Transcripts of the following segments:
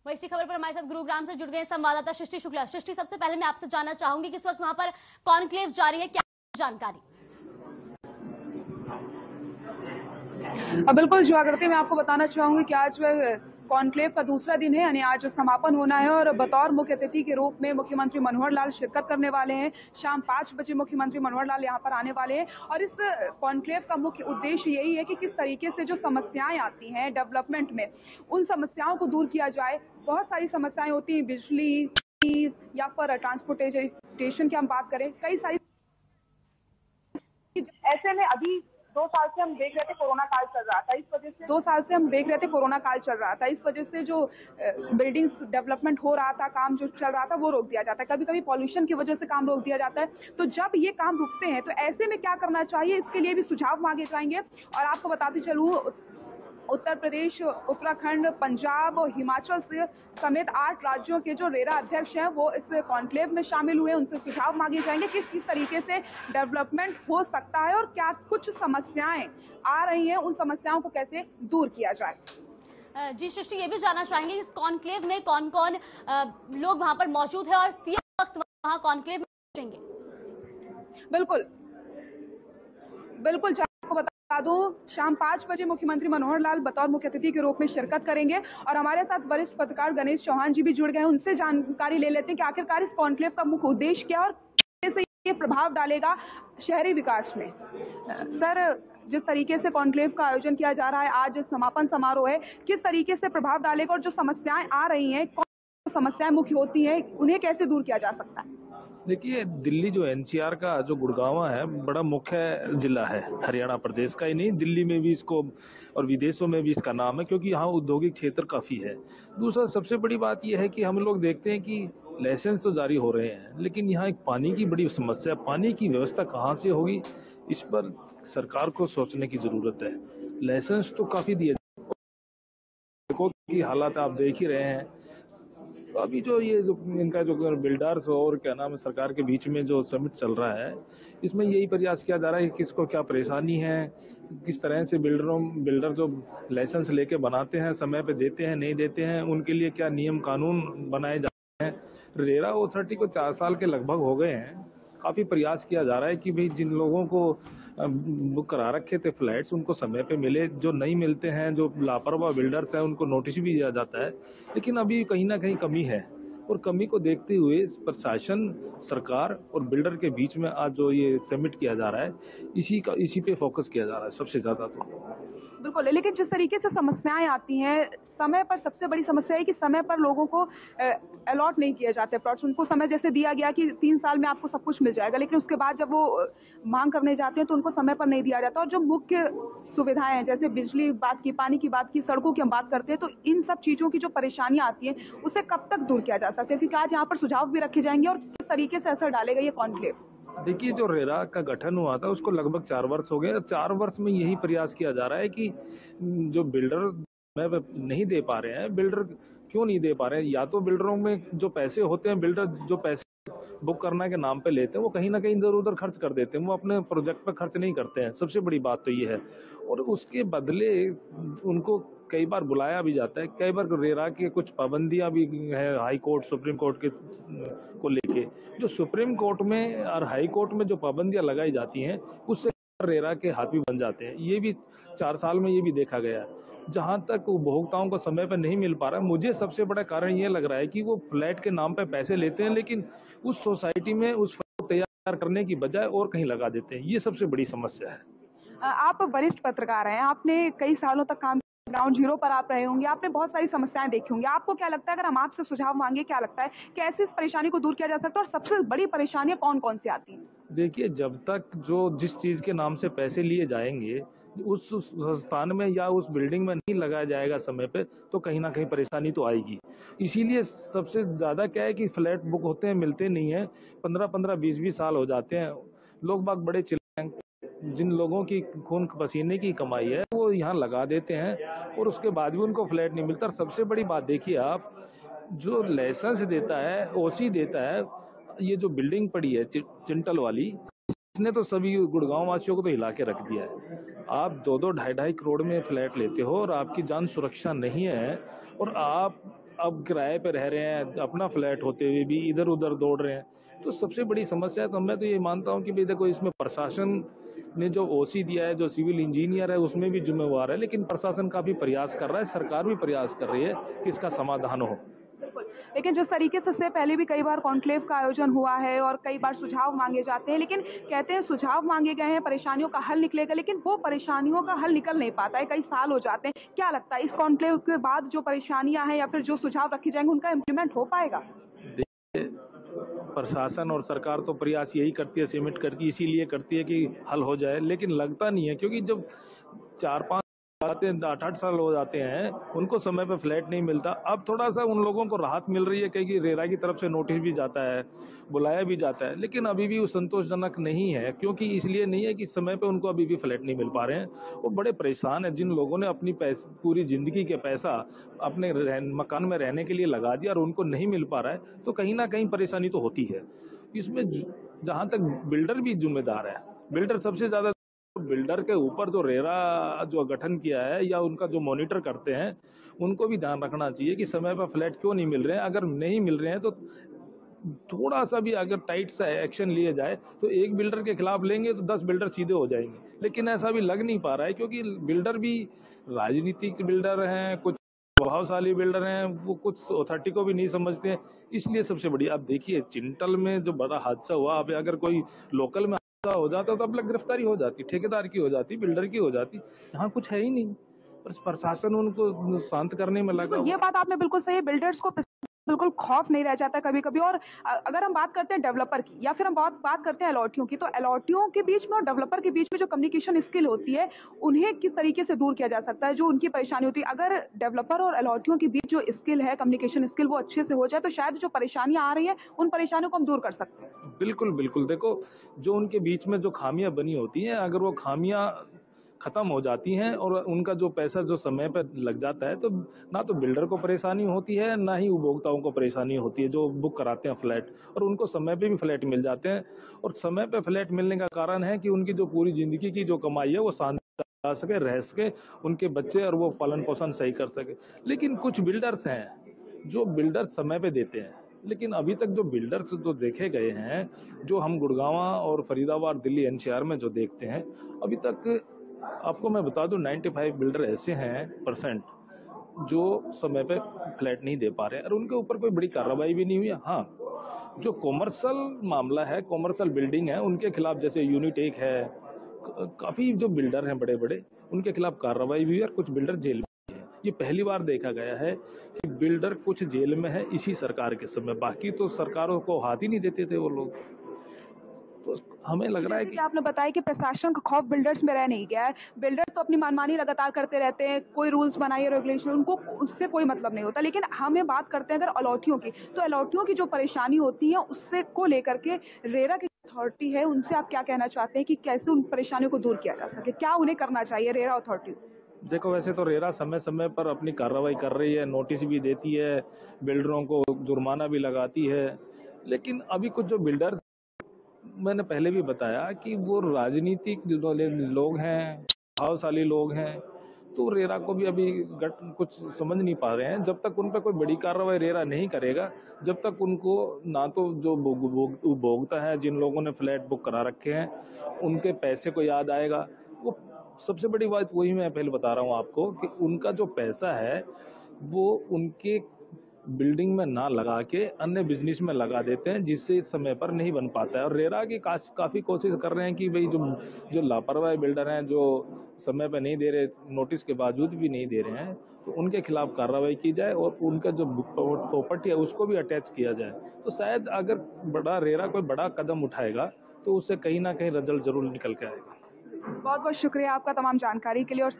वही इसी खबर पर हमारे साथ गुरुग्राम से जुड़ गए संवाददाता सृष्टि शुक्ला। सृष्टि, सबसे पहले मैं आपसे जानना चाहूंगी कि इस वक्त वहां पर कॉन्क्लेव जारी है, क्या जानकारी? बिल्कुल जुआगृति, मैं आपको बताना चाहूंगी कि आज कॉन्क्लेव का दूसरा दिन है, यानी आज समापन होना है और बतौर मुख्य अतिथि के रूप में मुख्यमंत्री मनोहर लाल शिरकत करने वाले हैं। शाम 5 बजे मुख्यमंत्री मनोहर लाल यहां पर आने वाले हैं और इस कॉन्क्लेव का मुख्य उद्देश्य यही है कि किस तरीके से जो समस्याएं आती हैं डेवलपमेंट में, उन समस्याओं को दूर किया जाए। बहुत सारी समस्याएं होती हैं, बिजली या फिर ट्रांसपोर्टेशन की हम बात करें, कई सारी। ऐसे में अभी 2 साल से हम देख रहे थे कोरोना काल चल रहा था, इस वजह से 2 साल से हम देख रहे थे कोरोना काल चल रहा था, इस वजह से जो बिल्डिंग्स डेवलपमेंट हो रहा था, काम जो चल रहा था वो रोक दिया जाता है। कभी कभी पॉल्यूशन की वजह से काम रोक दिया जाता है। तो जब ये काम रुकते हैं तो ऐसे में क्या करना चाहिए, इसके लिए भी सुझाव मांगे जाएंगे। और आपको बताते चलूं, उत्तर प्रदेश, उत्तराखंड, पंजाब और हिमाचल से समेत 8 राज्यों के जो रेरा अध्यक्ष हैं वो इस कॉन्क्लेव में शामिल हुए। उनसे सुझाव मांगे जाएंगे कि किस तरीके से डेवलपमेंट हो सकता है और क्या कुछ समस्याएं आ रही हैं, उन समस्याओं को कैसे दूर किया जाए। जी सृष्टि, ये भी जानना चाहेंगे इस कॉन्क्लेव में कौन कौन लोग वहां पर मौजूद है और सीएम वक्त वहां कॉन्क्लेव में पहुंचेंगे? बिल्कुल बिल्कुल, आपको बता दूं, शाम 5 बजे मुख्यमंत्री मनोहर लाल बतौर मुख्य अतिथि के रूप में शिरकत करेंगे और हमारे साथ वरिष्ठ पत्रकार गणेश चौहान जी भी जुड़ गए हैं। उनसे जानकारी ले लेते हैं कि आखिरकार इस कॉन्क्लेव का मुख्य उद्देश्य क्या है और कैसे ये प्रभाव डालेगा शहरी विकास में। सर, जिस तरीके से कॉन्क्लेव का आयोजन किया जा रहा है, आज समापन समारोह है, किस तरीके से प्रभाव डालेगा और जो समस्याएं आ रही हैं, कौन समस्याएं मुख्य होती हैं, उन्हें कैसे दूर किया जा सकता है? देखिए, दिल्ली जो एनसीआर का जो गुड़गांव है बड़ा मुख्य जिला है, हरियाणा प्रदेश का ही नहीं, दिल्ली में भी इसको और विदेशों में भी इसका नाम है, क्योंकि यहाँ औद्योगिक क्षेत्र काफ़ी है। दूसरा सबसे बड़ी बात यह है कि हम लोग देखते हैं कि लाइसेंस तो जारी हो रहे हैं, लेकिन यहाँ एक पानी की बड़ी समस्या, पानी की व्यवस्था कहाँ से होगी, इस पर सरकार को सोचने की ज़रूरत है। लाइसेंस तो काफ़ी दिए की हालात आप देख ही रहे हैं। तो अभी जो ये जो इनका जो बिल्डर्स और क्या नाम है सरकार के बीच में जो समिट चल रहा है, इसमें यही प्रयास किया जा रहा है कि किसको क्या परेशानी है, किस तरह से बिल्डर जो लाइसेंस लेके बनाते हैं समय पे देते हैं नहीं देते हैं, उनके लिए क्या नियम कानून बनाए जाते हैं। रेरा अथॉरिटी को 4 साल के लगभग हो गए हैं। काफ़ी प्रयास किया जा रहा है कि भाई जिन लोगों को बुक करा रखे थे फ्लैट्स उनको समय पे मिले, जो नहीं मिलते हैं, जो लापरवाह बिल्डर्स हैं उनको नोटिस भी दिया जाता है। लेकिन अभी कहीं ना कहीं कमी है और कमी को देखते हुए प्रशासन, सरकार और बिल्डर के बीच में आज जो ये समिट किया जा रहा है, इसी पे फोकस किया जा रहा है सबसे ज्यादा। तो बिल्कुल, लेकिन जिस तरीके से समस्याएं आती हैं समय पर, सबसे बड़ी समस्या है कि समय पर लोगों को अलॉट नहीं किए जाते प्लॉट्स। उनको समय जैसे दिया गया कि 3 साल में आपको सब कुछ मिल जाएगा, लेकिन उसके बाद जब वो मांग करने जाते हैं तो उनको समय पर नहीं दिया जाता। और जो मुख्य सुविधाएं हैं, जैसे बिजली बात की, पानी की बात की, सड़कों की हम बात करते हैं, तो इन सब चीजों की जो परेशानियां आती है उसे कब तक दूर किया जा सकता है, क्योंकि आज यहाँ पर सुझाव भी रखे जाएंगे और किस तरीके से असर डालेगा ये कॉन्क्लेव। देखिए, जो रेरा का गठन हुआ था उसको लगभग 4 वर्ष हो गए। 4 वर्ष में यही प्रयास किया जा रहा है कि जो बिल्डर नहीं दे पा रहे हैं, बिल्डर क्यों नहीं दे पा रहे हैं, या तो बिल्डरों में जो पैसे होते हैं, बिल्डर जो पैसे बुक करना के नाम पे लेते हैं वो कहीं ना कहीं इधर उधर खर्च कर देते हैं, वो अपने प्रोजेक्ट पे खर्च नहीं करते हैं। सबसे बड़ी बात तो ये है। और उसके बदले उनको कई बार बुलाया भी जाता है, कई बार रेरा की कुछ पाबंदियां भी है हाई कोर्ट सुप्रीम कोर्ट के को लेके। जो सुप्रीम कोर्ट में और हाई कोर्ट में जो पाबंदियां लगाई जाती हैं उससे रेरा के हाथ भी बन जाते हैं। ये भी 4 साल में ये भी देखा गया है। जहां तक उपभोक्ताओं को समय पर नहीं मिल पा रहा है, मुझे सबसे बड़ा कारण ये लग रहा है कि वो फ्लैट के नाम पे पैसे लेते हैं, लेकिन उस सोसाइटी में उस फ्लैट तैयार करने की बजाय और कहीं लगा देते हैं। ये सबसे बड़ी समस्या है। आप वरिष्ठ पत्रकार हैं, आपने कई सालों तक काम, ग्राउंड जीरो पर आप रहे होंगे, आपने बहुत सारी समस्याएं देखी होंगी। आपको क्या लगता है, अगर हम आपसे सुझाव मांगे, क्या लगता है कैसे इस परेशानी को दूर किया जा सकता है और सबसे बड़ी परेशानियां कौन कौन सी आती हैं? देखिए, जब तक जो जिस चीज के नाम से पैसे लिए जाएंगे उस स्थान में या उस बिल्डिंग में नहीं लगाया जाएगा समय पे, तो कहीं ना कहीं परेशानी तो आएगी। इसीलिए सबसे ज्यादा क्या है कि फ्लैट बुक होते हैं, मिलते नहीं है, 15-15, 20-20 साल हो जाते हैं। लोग बाग बड़े चिल्लाएं, जिन लोगों की खून पसीने की कमाई है वो यहाँ लगा देते हैं और उसके बाद भी उनको फ्लैट नहीं मिलता। और सबसे बड़ी बात देखिए आप, जो लाइसेंस देता है, ओसी देता है, ये जो बिल्डिंग पड़ी है चिंटल वाली, इसने तो सभी गुड़गांव वासियों को तो हिला के रख दिया है। आप 2-2, 2.5 करोड़ में फ्लैट लेते हो और आपकी जान सुरक्षा नहीं है, और अब किराए पे रह रहे हैं, अपना फ्लैट होते हुए भी इधर उधर दौड़ रहे हैं। तो सबसे बड़ी समस्या है, तो मैं तो ये मानता हूँ कि भाई देखो, इसमें प्रशासन ने जो ओसी दिया है, जो सिविल इंजीनियर है, उसमें भी जिम्मेवार है, लेकिन प्रशासन काफी प्रयास कर रहा है, सरकार भी प्रयास कर रही है कि इसका समाधान हो। लेकिन जिस तरीके से इससे पहले भी कई बार कॉन्क्लेव का आयोजन हुआ है और कई बार सुझाव मांगे जाते हैं, लेकिन कहते हैं सुझाव मांगे गए हैं, परेशानियों का हल निकलेगा, लेकिन वो परेशानियों का हल निकल नहीं पाता है, कई साल हो जाते हैं। क्या लगता है इस कॉन्क्लेव के बाद जो परेशानियां हैं या फिर जो सुझाव रखे जाएंगे उनका इम्प्लीमेंट हो पाएगा? प्रशासन और सरकार तो प्रयास यही करती है, सीमित करती है, इसीलिए करती है कि हल हो जाए, लेकिन लगता नहीं है, क्योंकि जब 4-5 8-8 साल हो जाते हैं, उनको समय पे फ्लैट नहीं मिलता। अब थोड़ा सा उन लोगों को राहत मिल रही है, क्योंकि रेरा की तरफ से नोटिस भी जाता है, बुलाया भी जाता है, लेकिन अभी भी वो संतोषजनक नहीं है। क्योंकि इसलिए नहीं है कि समय पे उनको अभी भी फ्लैट नहीं मिल पा रहे हैं। वो बड़े परेशान है, जिन लोगों ने अपनी पूरी जिंदगी के पैसा अपने मकान में रहने के लिए लगा दिया और उनको नहीं मिल पा रहा है, तो कहीं ना कहीं परेशानी तो होती है। इसमें जहां तक बिल्डर भी जिम्मेदार है, बिल्डर सबसे ज्यादा, बिल्डर के ऊपर जो रेरा जो गठन किया है या उनका जो मॉनिटर करते हैं, उनको भी ध्यान रखना चाहिए कि समय पर फ्लैट क्यों नहीं मिल रहे हैं। अगर नहीं मिल रहे हैं तो थोड़ा सा भी अगर टाइट सा एक्शन लिए जाए, तो एक बिल्डर के खिलाफ लेंगे तो 10 बिल्डर सीधे हो जाएंगे, लेकिन ऐसा भी लग नहीं पा रहा है, क्योंकि बिल्डर भी राजनीतिक बिल्डर हैं, कुछ प्रभावशाली बिल्डर हैं, वो कुछ अथॉरिटी को भी नहीं समझते हैं। इसलिए सबसे बड़ी, आप देखिए चिंटल में जो बड़ा हादसा हुआ, अब अगर कोई लोकल में हो जाता तो अब गिरफ्तारी हो जाती, ठेकेदार की हो जाती, बिल्डर की हो जाती। यहाँ कुछ है ही नहीं, बस प्रशासन उनको शांत करने में लगा। ये बात आपने बिल्कुल सही है, बिल्डर्स को बिल्कुल खौफ नहीं रह जाता कभी कभी। और अगर हम बात करते हैं डेवलपर की या फिर हम बात करते हैं अलॉटियों की, तो अलॉटियों के बीच में और डेवलपर के बीच में जो कम्युनिकेशन स्किल होती है, उन्हें किस तरीके से दूर किया जा सकता है, जो उनकी परेशानी होती है? अगर डेवलपर और अलॉटियों के बीच जो स्किल है, कम्युनिकेशन स्किल, वो अच्छे से हो जाए, तो शायद जो परेशानियां आ रही है उन परेशानियों को हम दूर कर सकते हैं। बिल्कुल बिल्कुल, देखो जो उनके बीच में जो खामियां बनी होती हैं, अगर वो खामियां खत्म हो जाती हैं और उनका जो पैसा जो समय पर लग जाता है, तो ना तो बिल्डर को परेशानी होती है, ना ही उपभोक्ताओं को परेशानी होती है जो बुक कराते हैं फ्लैट, और उनको समय पे भी फ्लैट मिल जाते हैं। और समय पे फ्लैट मिलने का कारण है कि उनकी जो पूरी जिंदगी की जो कमाई है वो शांति आ सके, रह सके, उनके बच्चे और वो पालन पोषण सही कर सके। लेकिन कुछ बिल्डर्स हैं जो बिल्डर समय पे देते हैं, लेकिन अभी तक जो बिल्डर्स जो देखे गए हैं, जो हम गुड़गांव और फरीदाबाद, दिल्ली एनसीआर में जो देखते हैं, अभी तक आपको मैं बता दूं 95 बिल्डर ऐसे हैं % जो समय पे फ्लैट नहीं दे पा रहे हैं, और उनके ऊपर कोई बड़ी कार्रवाई भी नहीं हुई है। हाँ, जो कॉमर्शियल मामला है, कॉमर्शियल बिल्डिंग है, उनके खिलाफ जैसे यूनिट 1 है, काफी जो बिल्डर हैं बड़े बड़े, उनके खिलाफ कार्रवाई भी हुई है और कुछ बिल्डर जेल में है। ये पहली बार देखा गया है कि बिल्डर कुछ जेल में है इसी सरकार के समय, बाकी तो सरकारों को हाथ ही नहीं देते थे वो लोग। तो हमें लग रहा है कि आपने बताया कि प्रशासन का खौफ बिल्डर्स में रह नहीं गया है। बिल्डर्स तो अपनी मनमानी लगातार करते रहते हैं, कोई रूल्स बनाइए, रेगुलेशन, उनको उससे कोई मतलब नहीं होता। लेकिन हमें बात करते हैं अगर अलॉटियों की, तो अलॉटियों की जो परेशानी होती है उससे को लेकर के रेरा की अथॉरिटी है, उनसे आप क्या कहना चाहते हैं कि कैसे उन परेशानियों को दूर किया जा सके? क्या उन्हें करना चाहिए रेरा अथॉरिटी? देखो, वैसे तो रेरा समय समय पर अपनी कार्रवाई कर रही है, नोटिस भी देती है, बिल्डरों को जुर्माना भी लगाती है, लेकिन अभी कुछ जो बिल्डर्स, मैंने पहले भी बताया कि वो राजनीतिक लोग हैं, प्रभावशाली लोग हैं, तो रेरा को भी अभी कुछ समझ नहीं पा रहे हैं। जब तक उन पर कोई बड़ी कार्रवाई रेरा नहीं करेगा, जब तक उनको ना तो जो उपभोक्ता है, जिन लोगों ने फ्लैट बुक करा रखे हैं, उनके पैसे को याद आएगा। वो सबसे बड़ी बात वही मैं पहले बता रहा हूँ आपको कि उनका जो पैसा है वो उनके बिल्डिंग में ना लगा के अन्य बिजनेस में लगा देते हैं, जिससे समय पर नहीं बन पाता है। और रेरा की काफी कोशिश कर रहे हैं कि भाई जो लापरवाही बिल्डर हैं, जो समय पर नहीं दे रहे, नोटिस के बावजूद भी नहीं दे रहे हैं, तो उनके खिलाफ कार्रवाई की जाए और उनका जो प्रॉपर्टी है उसको भी अटैच किया जाए। तो शायद अगर रेरा कोई बड़ा कदम उठाएगा तो उससे कहीं ना कहीं रिजल्ट जरूर निकल के आएगा। बहुत बहुत शुक्रिया आपका तमाम जानकारी के लिए। और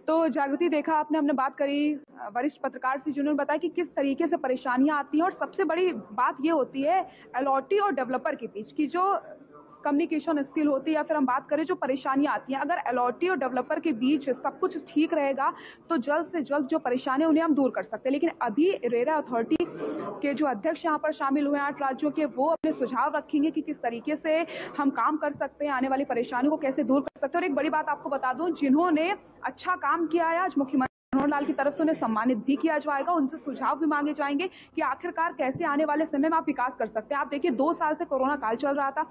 तो जागृति, देखा आपने, हमने बात करी वरिष्ठ पत्रकार से, जिन्होंने बताया कि किस तरीके से परेशानियां आती हैं। और सबसे बड़ी बात ये होती है अलॉटी और डेवलपर के बीच की जो कम्युनिकेशन स्किल होती है, या फिर हम बात करें जो परेशानियां आती हैं, अगर अलॉटी और डेवलपर के बीच सब कुछ ठीक रहेगा तो जल्द से जल्द जो परेशानी उन्हें हम दूर कर सकते हैं। लेकिन अभी रेरा अथॉरिटी के जो अध्यक्ष यहाँ पर शामिल हुए 8 राज्यों के, वो अपने सुझाव रखेंगे कि किस तरीके से हम काम कर सकते हैं, आने वाली परेशानियों को कैसे दूर कर सकते हैं। और एक बड़ी बात आपको बता दूं, जिन्होंने अच्छा काम किया है, आज मुख्यमंत्री मनोहर लाल की तरफ से उन्हें सम्मानित भी किया जाएगा। उनसे सुझाव भी मांगे जाएंगे कि आखिरकार कैसे आने वाले समय में आप विकास कर सकते हैं। आप देखिए 2 साल से कोरोना काल चल रहा था,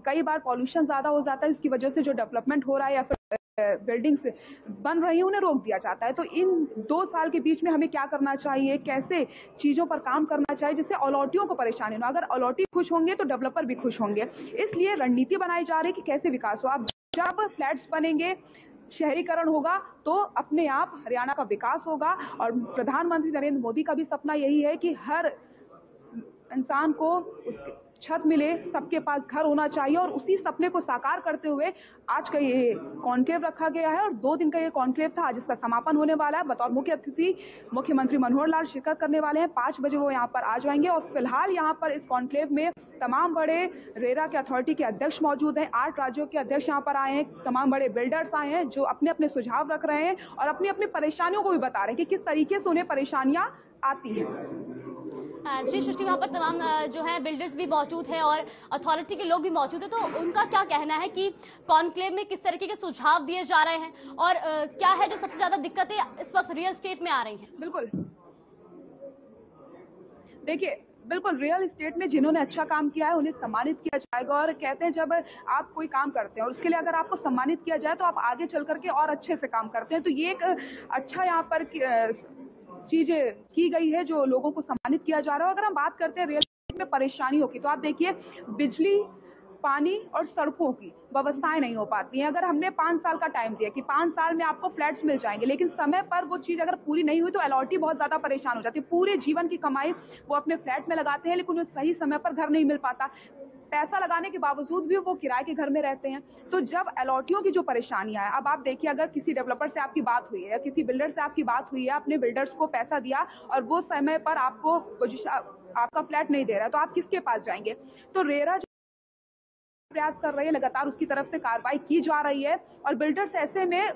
कई बार पॉल्यूशन ज्यादा हो जाता है, इसकी वजह से जो डेवलपमेंट हो रहा है या फिर बिल्डिंग्स बन रही है उन्हें रोक दिया जाता है। तो इन 2 साल के बीच में हमें क्या करना चाहिए, कैसे चीजों पर काम करना चाहिए जिससे अलॉटियों को परेशानी न हो। अगर अलॉटी खुश होंगे तो डेवलपर भी खुश होंगे, इसलिए रणनीति बनाई जा रही है कि कैसे विकास हो। अब जब फ्लैट्स बनेंगे, शहरीकरण होगा तो अपने आप हरियाणा का विकास होगा। और प्रधानमंत्री नरेंद्र मोदी का भी सपना यही है कि हर इंसान को उसके छत मिले, सबके पास घर होना चाहिए। और उसी सपने को साकार करते हुए आज का ये कॉन्क्लेव रखा गया है और 2 दिन का ये कॉन्क्लेव था, आज इसका समापन होने वाला है। बतौर मुख्य अतिथि मुख्यमंत्री मनोहर लाल शिरकत करने वाले हैं। 5 बजे वो यहाँ पर आ जाएंगे। और फिलहाल यहाँ पर इस कॉन्क्लेव में तमाम बड़े रेरा के अथॉरिटी के अध्यक्ष मौजूद हैं, 8 राज्यों के अध्यक्ष यहाँ पर आए हैं, तमाम बड़े बिल्डर्स आए हैं जो अपने अपने सुझाव रख रहे हैं और अपनी अपनी परेशानियों को भी बता रहे हैं कि किस तरीके से उन्हें परेशानियां आती हैं। जी सृष्टि, वहाँ पर तमाम जो है बिल्डर्स भी मौजूद है और अथॉरिटी के लोग भी मौजूद है, तो उनका क्या कहना है कि कॉन्क्लेव में किस तरीके के सुझाव दिए जा रहे हैं और क्या है जो सबसे ज्यादा दिक्कतें इस वक्त रियल एस्टेट में आ रही हैं? बिल्कुल, देखिए बिल्कुल रियल एस्टेट में जिन्होंने अच्छा काम किया है उन्हें सम्मानित किया जाएगा। और कहते हैं जब आप कोई काम करते हैं और उसके लिए अगर आपको सम्मानित किया जाए तो आप आगे चल करके और अच्छे से काम करते हैं। तो ये एक अच्छा यहाँ पर चीजें की गई है जो लोगों को सम्मानित किया जा रहा है। अगर हम बात करते हैं रियल एस्टेट में परेशानियों की, तो आप देखिए बिजली, पानी और सड़कों की व्यवस्थाएं नहीं हो पाती हैं। अगर हमने 5 साल का टाइम दिया कि 5 साल में आपको फ्लैट्स मिल जाएंगे, लेकिन समय पर वो चीज अगर पूरी नहीं हुई तो अलॉटी बहुत ज्यादा परेशान हो जाती है। पूरे जीवन की कमाई वो अपने फ्लैट में लगाते हैं लेकिन उन्हें सही समय पर घर नहीं मिल पाता। पैसा लगाने के बावजूद भी वो किराए के घर में रहते हैं। तो जब अलॉटियों की जो परेशानियां है, अब आप देखिए अगर किसी डेवलपर से आपकी बात हुई है या किसी बिल्डर से आपकी बात हुई है, आपने बिल्डर्स को पैसा दिया और वो समय पर आपको आपका फ्लैट नहीं दे रहा है, तो आप किसके पास जाएंगे? तो रेरा प्रयास कर रही है, लगातार उसकी तरफ से कार्रवाई की जा रही है और बिल्डर्स ऐसे में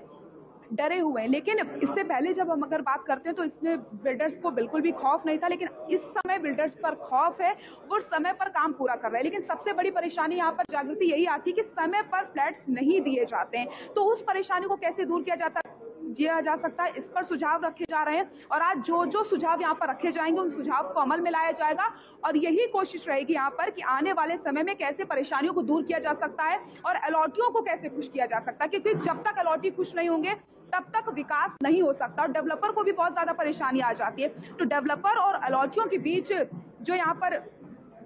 डरे हुए हैं। लेकिन इससे पहले जब हम अगर बात करते हैं तो इसमें बिल्डर्स को बिल्कुल भी खौफ नहीं था, लेकिन इस समय बिल्डर्स पर खौफ है, वो समय पर काम पूरा कर रहे हैं। लेकिन सबसे बड़ी परेशानी यहाँ पर जागृति यही आती है कि समय पर फ्लैट्स नहीं दिए जाते हैं। तो उस परेशानी को कैसे दूर किया जा सकता है, इस पर सुझाव रखे जा रहे हैं। और आज जो सुझाव यहाँ पर रखे जाएंगे उन सुझाव को अमल में लाया जाएगा और यही कोशिश रहेगी यहाँ पर कि आने वाले समय में कैसे परेशानियों को दूर किया जा सकता है और अलॉटियों को कैसे खुश किया जा सकता है। क्योंकि जब तक अलॉटी खुश नहीं होंगे तब तक विकास नहीं हो सकता और डेवलपर को भी बहुत ज्यादा परेशानी आ जाती है। तो डेवलपर और अलॉटियों के बीच जो यहाँ पर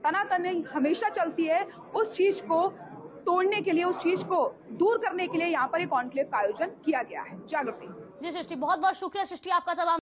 तनातनी हमेशा चलती है, उस चीज को तोड़ने के लिए, उस चीज को दूर करने के लिए यहाँ पर एक कॉन्क्लेव का आयोजन किया गया है। जागृति। जी सृष्टि, बहुत बहुत शुक्रिया सृष्टि आपका तमाम